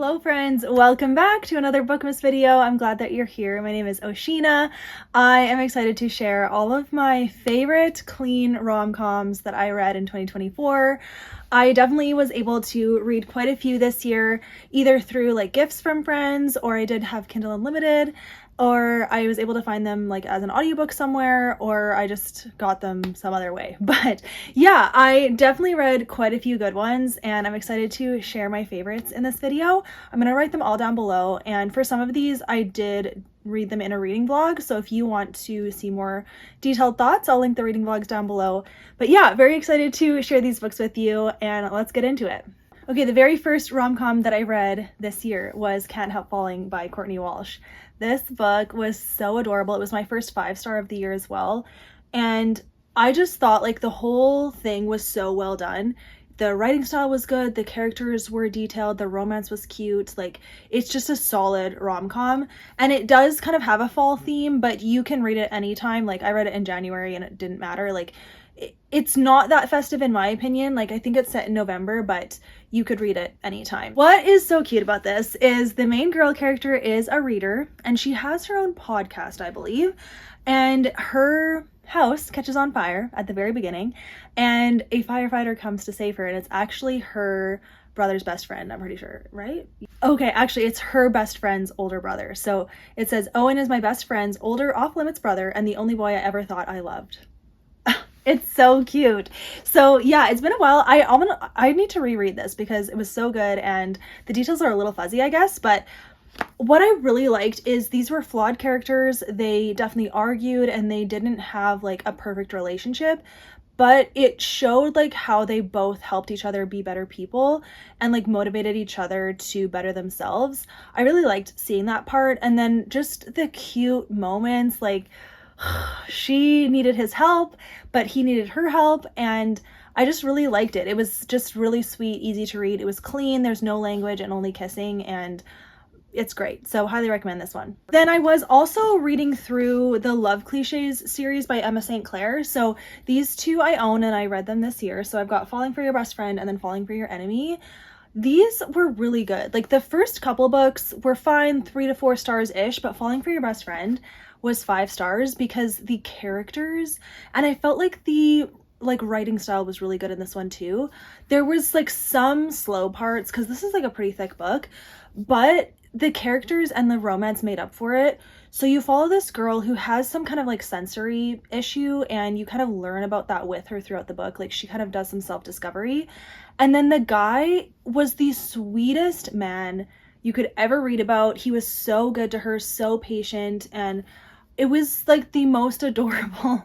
Hello friends, welcome back to another Bookmas video. I'm glad that you're here. My name is Oceana. I am excited to share all of my favorite clean rom-coms that I read in 2024. I definitely was able to read quite a few this year, either through like gifts from friends, or I did have Kindle Unlimited, or I was able to find them like as an audiobook somewhere, or I just got them some other way. But yeah, I definitely read quite a few good ones, and I'm excited to share my favorites in this video. I'm gonna write them all down below, and for some of these I did read them in a reading vlog, so if you want to see more detailed thoughts, I'll link the reading vlogs down below. But yeah, very excited to share these books with you, and let's get into it. Okay, the very first rom-com that I read this year was Can't Help Falling by Courtney Walsh. This book was so adorable. It was my first 5-star of the year as well. And I just thought like the whole thing was so well done. The writing style was good, the characters were detailed, the romance was cute. Like, it's just a solid rom-com. And it does kind of have a fall theme, but you can read it anytime. Like, I read it in January and it didn't matter. Like, it's not that festive in my opinion. Like, I think it's set in November, but you could read it anytime. What is so cute about this is the main girl character is a reader, and she has her own podcast, I believe, and her house catches on fire at the very beginning, and a firefighter comes to save her, and it's actually her brother's best friend, I'm pretty sure, right? Okay, actually it's her best friend's older brother. So it says, Owen is my best friend's older off-limits brother and the only boy I ever thought I loved. It's so cute. So yeah, it's been a while. I need to reread this because it was so good and the details are a little fuzzy, I guess, but what I really liked is these were flawed characters. They definitely argued and they didn't have like a perfect relationship, but it showed like how they both helped each other be better people and like motivated each other to better themselves. I really liked seeing that part. And then just the cute moments, like she needed his help, but he needed her help, and I just really liked it. It was just really sweet, easy to read. It was clean, there's no language and only kissing, and it's great. So highly recommend this one. Then I was also reading through the Love Clichés series by Emma St. Clair. So these two I own and I read them this year. So I've got Falling for Your Best Friend and then Falling for Your Enemy. These were really good. Like the first couple books were fine, 3 to 4 stars-ish, but Falling for Your Best Friend was 5 stars because the characters, and I felt like the writing style was really good in this one too. There was like some slow parts because this is like a pretty thick book, but the characters and the romance made up for it. So you follow this girl who has some kind of like sensory issue, and you kind of learn about that with her throughout the book. Like she kind of does some self-discovery. And then the guy was the sweetest man you could ever read about. He was so good to her, so patient, and it was like the most adorable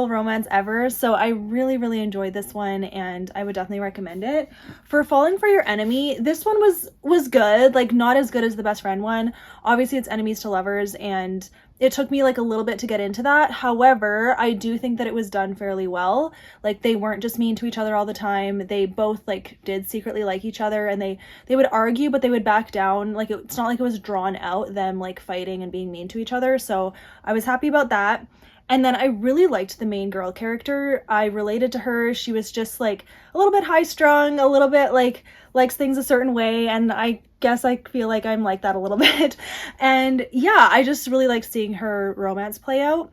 romance ever. So I really, really enjoyed this one, and I would definitely recommend it. For Falling for Your Enemy, this one was good, like not as good as the best friend one. Obviously it's enemies to lovers, and it took me like a little bit to get into that. However, I do think that it was done fairly well. Like they weren't just mean to each other all the time. They both like did secretly like each other, and they would argue, but they would back down. Like it's not like it was drawn out, them like fighting and being mean to each other. So I was happy about that. And then I really liked the main girl character. I related to her. She was just like a little bit high strung, a little bit like likes things a certain way, and I guess I feel like I'm like that a little bit. And yeah, I just really like seeing her romance play out.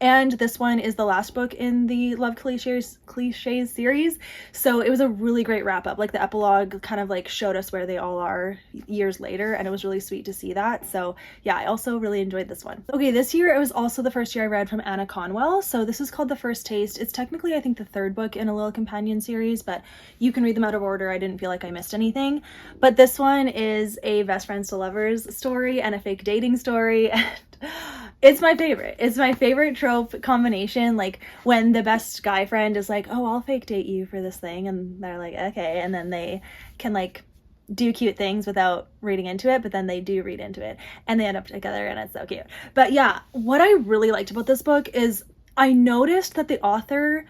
And this one is the last book in the Love Clichés series. So it was a really great wrap up. Like the epilogue kind of like showed us where they all are years later, and it was really sweet to see that. So yeah, I also really enjoyed this one. Okay, this year it was also the first year I read from Annah Conwell. So this is called The First Taste. It's technically I think the 3rd book in a little companion series, but you can read them out of order. I didn't feel like I missed anything. But this one is a best friends to lovers story and a fake dating story. And it's my favorite. It's my favorite trope combination. Like when the best guy friend is like, oh, I'll fake date you for this thing. And they're like, okay. And then they can like do cute things without reading into it, but then they do read into it and they end up together, and it's so cute. But yeah, what I really liked about this book is I noticed that the author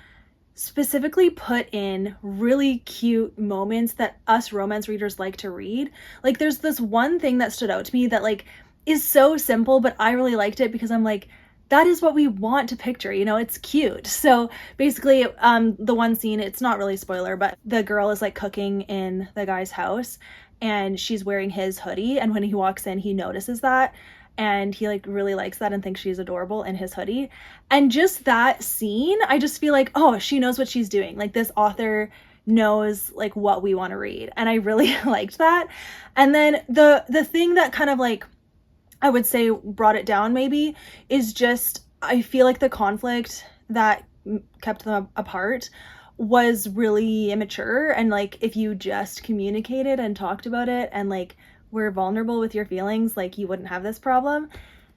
specifically put in really cute moments that us romance readers like to read. Like there's this one thing that stood out to me that like is so simple, but I really liked it because I'm like, that is what we want to picture, you know, it's cute. So basically, the one scene, it's not really a spoiler, but the girl is like cooking in the guy's house and she's wearing his hoodie, and when he walks in, he notices that, and he like really likes that and thinks she's adorable in his hoodie. And just that scene, I just feel like, oh, she knows what she's doing. Like, this author knows like what we want to read, and I really liked that. And then the thing that kind of like, I would say, brought it down maybe is just, I feel like the conflict that kept them apart was really immature, and like if you just communicated and talked about it and like were vulnerable with your feelings, like you wouldn't have this problem.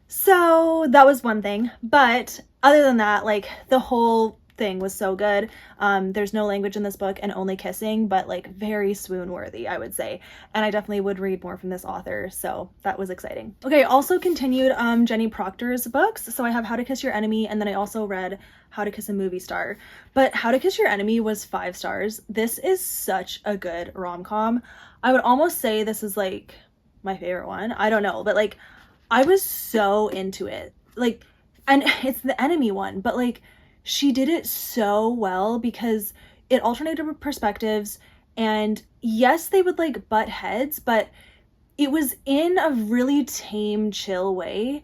So that was one thing. But other than that, like the whole thing was so good. There's no language in this book and only kissing, but like very swoon worthy, I would say. And I definitely would read more from this author, so that was exciting. Okay, also continued Jenny Proctor's books. So I have How to Kiss Your Enemy, and then I also read How to Kiss a Movie Star. But How to Kiss Your Enemy was 5 stars. This is such a good rom-com. I would almost say this is like my favorite one. I don't know, but like I was so into it. Like, and it's the enemy one, but like she did it so well because it alternated perspectives, and yes, they would like butt heads, but it was in a really tame, chill way.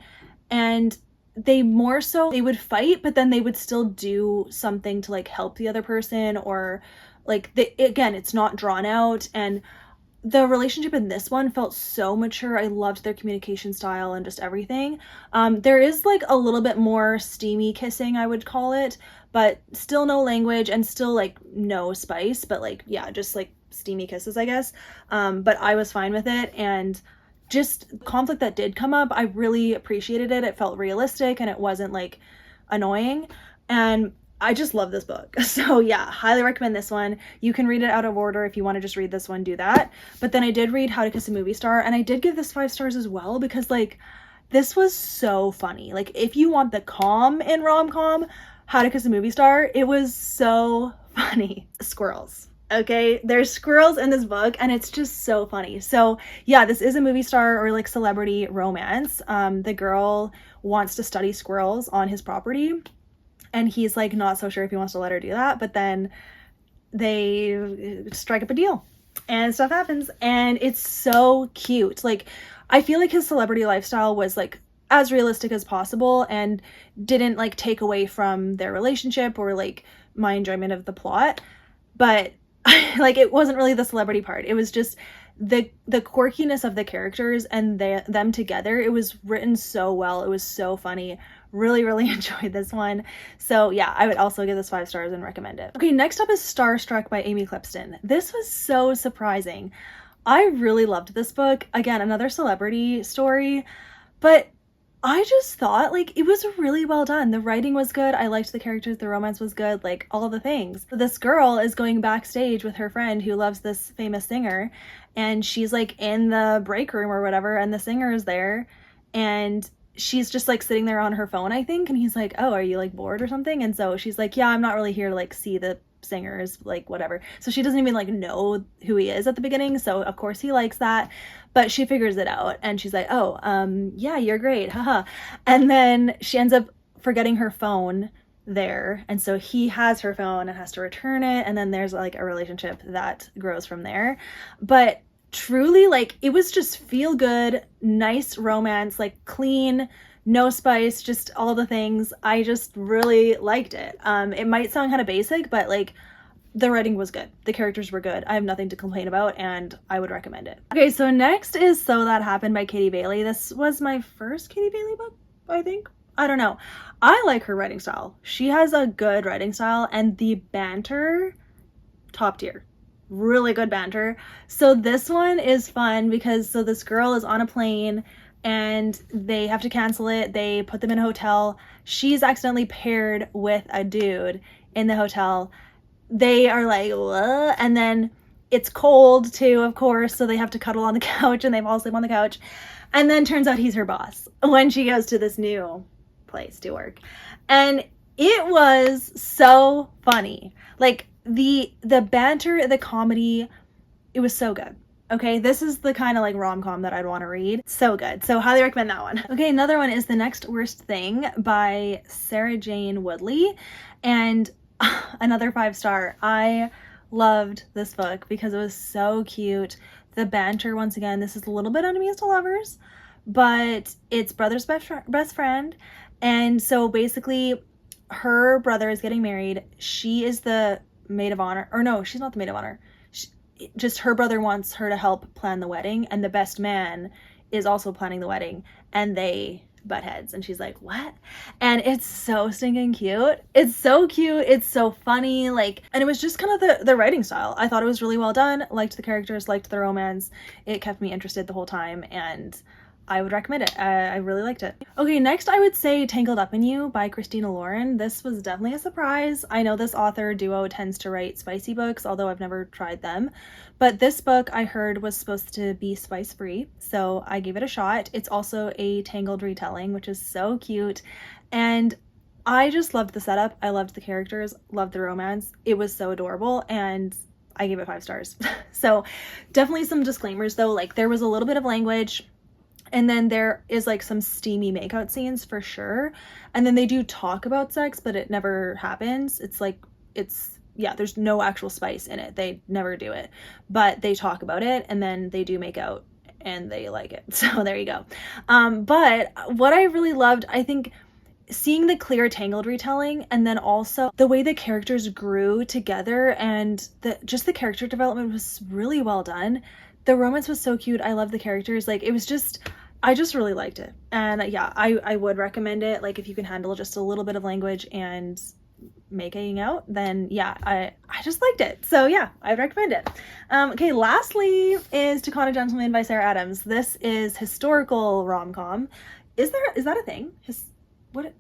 And they more so, they would fight, but then they would still do something to like help the other person, or like again, it's not drawn out. And the relationship in this one felt so mature. I loved their communication style and just everything. There is like a little bit more steamy kissing, I would call it, but still no language and still like no spice, but like, yeah, just like steamy kisses, I guess. But I was fine with it, and just conflict that did come up, I really appreciated it. It felt realistic and it wasn't like annoying. And I just love this book. So yeah, highly recommend this one. You can read it out of order. If you want to just read this one, do that. But then I did read How to Kiss a Movie Star, and I did give this 5 stars as well because like this was so funny. Like if you want the calm in rom-com, How to Kiss a Movie Star, it was so funny. Squirrels. Okay, there's squirrels in this book and it's just so funny. So yeah, this is a movie star or like celebrity romance. The girl wants to study squirrels on his property, and he's like not so sure if he wants to let her do that, but then they strike up a deal and stuff happens, and it's so cute. Like I feel like his celebrity lifestyle was like as realistic as possible and didn't like take away from their relationship or like my enjoyment of the plot. But like it wasn't really the celebrity part. It was just the quirkiness of the characters and them together. It was written so well. It was so funny. Really, really enjoyed this one. So yeah, I would also give this 5 stars and recommend it. Okay, next up is Starstruck by Amy Clipston. This was so surprising. I really loved this book. Again, another celebrity story, but I just thought like it was really well done. The writing was good. I liked the characters. The romance was good. Like all the things. This girl is going backstage with her friend who loves this famous singer, and she's like in the break room or whatever, and the singer is there, and she's just like sitting there on her phone, I think. And he's like, oh, are you like bored or something? And so she's like, yeah, I'm not really here to like see the singers, like whatever. So she doesn't even like know who he is at the beginning. So of course he likes that, but she figures it out and she's like, oh, yeah, you're great. Haha. And then she ends up forgetting her phone there. And so he has her phone and has to return it. And then there's like a relationship that grows from there. But truly, like, it was just feel good, nice romance, like clean, no spice, just all the things. I just really liked it. It might sound kind of basic, but like the writing was good. The characters were good. I have nothing to complain about, and I would recommend it. Okay, so next is So That Happened by Katie Bailey. This was my first Katie Bailey book, I think. I don't know. I like her writing style. She has a good writing style, and the banter, top tier. Really good banter. So this one is fun because so this girl is on a plane and they have to cancel it. They put them in a hotel. She's accidentally paired with a dude in the hotel. They are like, what? And then it's cold too, of course, so they have to cuddle on the couch and they fall asleep on the couch. And then turns out he's her boss when she goes to this new place to work. And it was so funny. Like the banter, the comedy, it was so good. Okay, this is the kind of like rom-com that I'd want to read. So good. So highly recommend that one. Okay, another one is The Next Worst Thing by Sarah Jane Woodley. And another 5 star. I loved this book because it was so cute. The banter, once again, this is a little bit enemies to lovers, but it's brother's best friend. And so basically her brother is getting married. She is the maid of honor, or no, she's not the maid of honor. Just her brother wants her to help plan the wedding, and the best man is also planning the wedding, and they butt heads, and she's like, what? And it's so stinking cute. It's so cute. It's so funny. Like, and it was just kind of the writing style. I thought it was really well done. Liked the characters, liked the romance. It kept me interested the whole time, and I would recommend it. I really liked it. Okay, next I would say Tangled Up In You by Christina Lauren. This was definitely a surprise. I know this author duo tends to write spicy books, although I've never tried them. But this book I heard was supposed to be spice-free, so I gave it a shot. It's also a Tangled retelling, which is so cute. And I just loved the setup. I loved the characters, loved the romance. It was so adorable, and I gave it 5 stars. So definitely some disclaimers though, like there was a little bit of language, and then there is like some steamy makeout scenes for sure. And then they do talk about sex, but it never happens. It's like, yeah, there's no actual spice in it. They never do it, but they talk about it, and then they do make out and they like it. So there you go. But what I really loved, I think, seeing the Clair Tangled retelling, and then also the way the characters grew together, and just the character development was really well done. The romance was so cute. I love the characters. Like, it was just, I just really liked it. And yeah, I would recommend it. Like, if you can handle just a little bit of language and making out, then yeah, I just liked it. So yeah, I recommend it. Okay, lastly is To Con a Gentleman by Sarah Adams. This is historical rom-com. Is that a thing? What's the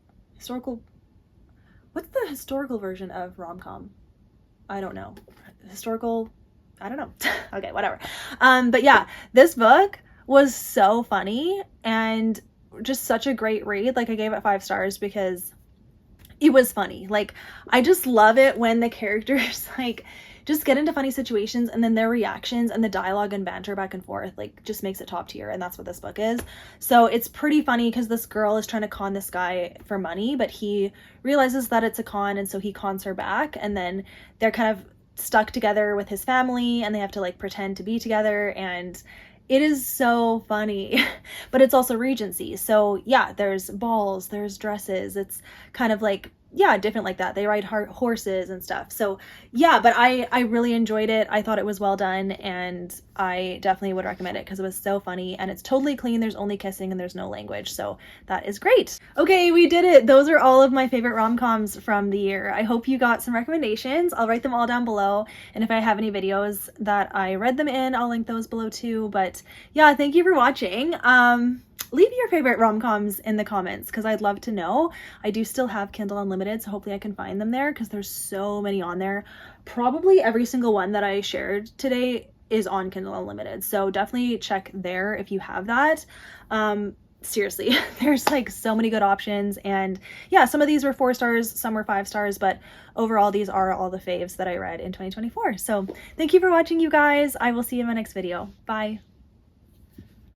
historical version of rom-com? I don't know. Historical, I don't know. Okay, whatever. But yeah, this book was so funny and just such a great read. Like, I gave it 5 stars because it was funny. Like, I just love it when the characters like just get into funny situations, and then their reactions and the dialogue and banter back and forth like just makes it top tier, and that's what this book is. So it's pretty funny because this girl is trying to con this guy for money, but he realizes that it's a con, and so he cons her back, and then they're kind of stuck together with his family, and they have to like pretend to be together, and it is so funny. But it's also Regency, so yeah, there's balls, there's dresses, it's kind of like, yeah, different like that. They ride horses and stuff. So yeah, but I really enjoyed it. I thought it was well done, and I definitely would recommend it because it was so funny, and it's totally clean. There's only kissing and there's no language, so that is great. Okay, we did it. Those are all of my favorite rom-coms from the year. I hope you got some recommendations. I'll write them all down below, and if I have any videos that I read them in, I'll link those below too. But yeah, thank you for watching. Leave your favorite rom-coms in the comments because I'd love to know. I do still have Kindle Unlimited, so hopefully I can find them there because there's so many on there. Probably every single one that I shared today is on Kindle Unlimited, so definitely check there if you have that. Seriously, there's like so many good options, and yeah, some of these were 4 stars, some were 5 stars, but overall these are all the faves that I read in 2024. So thank you for watching, you guys. I will see you in my next video. Bye.